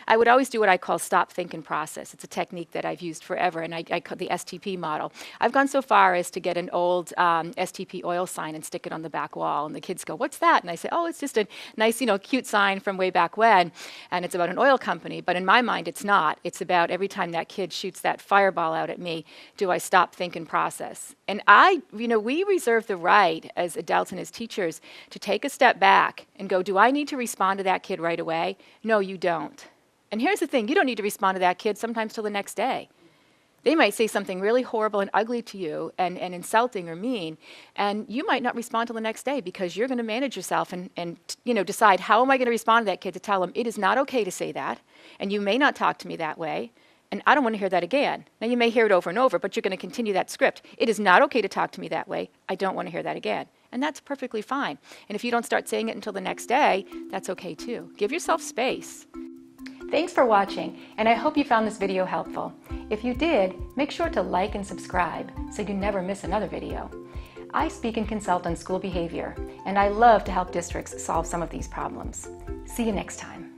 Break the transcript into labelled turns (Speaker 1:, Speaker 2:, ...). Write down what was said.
Speaker 1: I would always do what I call stop, think, and process. It's a technique that I've used forever, and I call the STP model. I've gone so far as to get an old STP oil sign and stick it on the back wall, and the kids go, "What's that?" And I say, "Oh, it's just a nice, cute sign from way back when, and it's about an oil company." But in my mind, it's not. It's about every time that kid shoots that fireball out at me, do I stop, think, and process? And we reserve the right as adults and as teachers to take a step back and go, do I need to respond to that kid right away? No, you don't. And here's the thing, you don't need to respond to that kid sometimes till the next day. They might say something really horrible and ugly to you and insulting or mean, and you might not respond till the next day because you're going to manage yourself and decide, how am I going to respond to that kid to tell them it is not okay to say that, and you may not talk to me that way, and I don't want to hear that again. Now, you may hear it over and over, but you're going to continue that script. It is not okay to talk to me that way. I don't want to hear that again. And that's perfectly fine. And if you don't start saying it until the next day, that's okay too. Give yourself space. Thanks for watching, and I hope you found this video helpful. If you did, make sure to like and subscribe so you never miss another video. I speak and consult on school behavior, and I love to help districts solve some of these problems. See you next time.